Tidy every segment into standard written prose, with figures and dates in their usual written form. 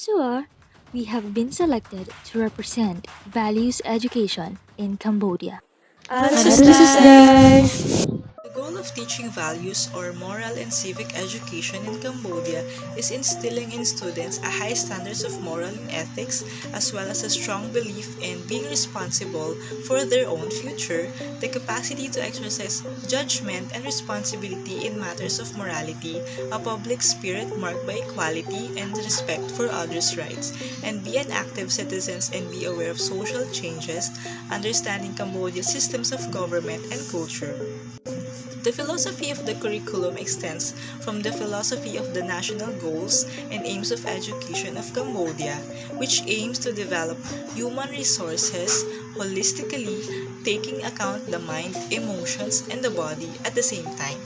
So, we have been selected to represent values education in Cambodia. Ano Ano susday? The goal of teaching values or moral and civic education in Cambodia is instilling in students a high standards of moral and ethics as well as a strong belief in being responsible for their own future, the capacity to exercise judgment and responsibility in matters of morality, a public spirit marked by equality and respect for others' rights, and be an active citizens and be aware of social changes, understanding Cambodia's systems of government and culture. The philosophy of the curriculum extends from the philosophy of the national goals and aims of education of Cambodia, which aims to develop human resources holistically, taking account the mind, emotions, and the body at the same time.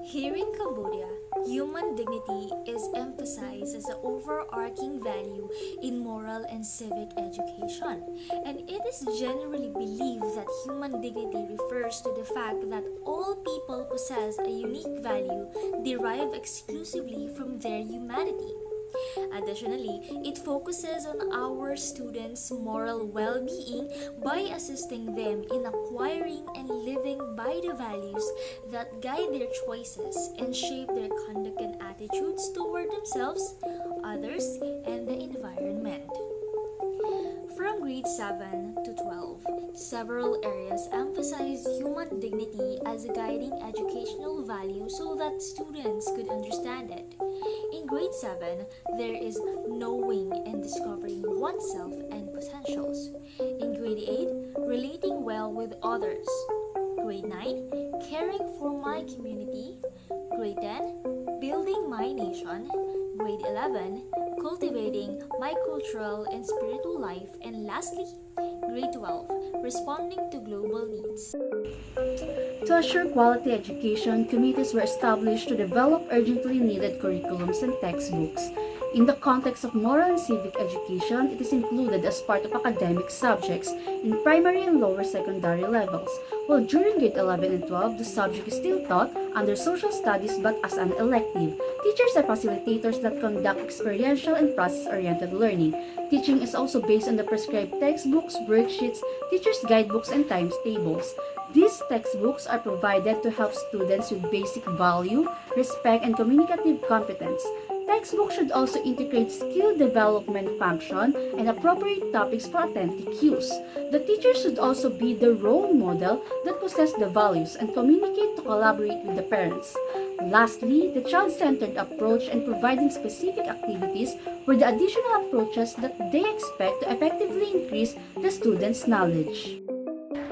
Here in Cambodia, human dignity is emphasized as an overarching value in moral and civic education, and it is generally believed that human dignity refers to the fact that all people possess a unique value derived exclusively from their humanity. Additionally, it focuses on our students' moral well being by assisting them in acquiring and living by the values that guide their choices and shape their conduct and attitudes toward themselves, others, and the environment. From grade 7 to 12, several areas emphasize human dignity as a guiding educational value so that students could understand it. In grade 7, there is knowing and discovering oneself and potentials. In grade 8, relating well with others. Grade 9, caring for my community. Grade 10, building my nation. Grade 11, cultivating my cultural and spiritual life. And lastly, grade 12, responding to global needs. To assure quality education, committees were established to develop urgently needed curriculums and textbooks. In the context of moral and civic education, it is included as part of academic subjects in primary and lower secondary levels, while during grade 11 and 12, the subject is still taught under social studies but as an elective. Teachers are facilitators that conduct experiential and process-oriented learning. Teaching is also based on the prescribed textbooks, worksheets, teachers' guidebooks, and times tables. These textbooks are provided to help students with basic value, respect, and communicative competence. Textbooks should also integrate skill development function and appropriate topics for authentic use. The teacher should also be the role model that possesses the values and communicate to collaborate with the parents. Lastly, the child-centered approach and providing specific activities were the additional approaches that they expect to effectively increase the students' knowledge.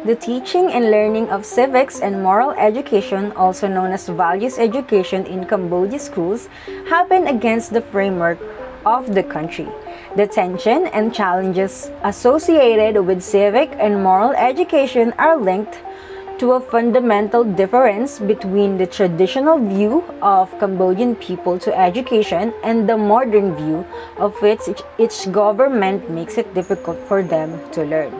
The teaching and learning of civics and moral education, also known as values education in Cambodia schools, happen against the framework of the country. The tension and challenges associated with civic and moral education are linked to a fundamental difference between the traditional view of Cambodian people to education and the modern view of which each government makes it difficult for them to learn.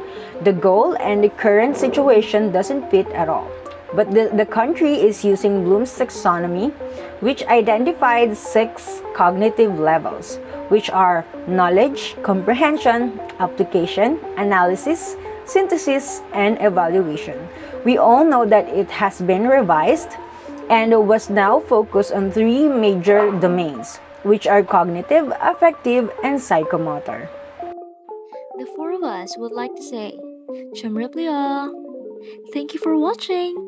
The goal and the current situation doesn't fit at all. But the country is using Bloom's taxonomy, which identified 6 cognitive levels, which are knowledge, comprehension, application, analysis, synthesis, and evaluation. We all know that it has been revised and was now focused on 3 major domains, which are cognitive, affective, and psychomotor. The four of us would like to say, Chumriplya! Thank you for watching!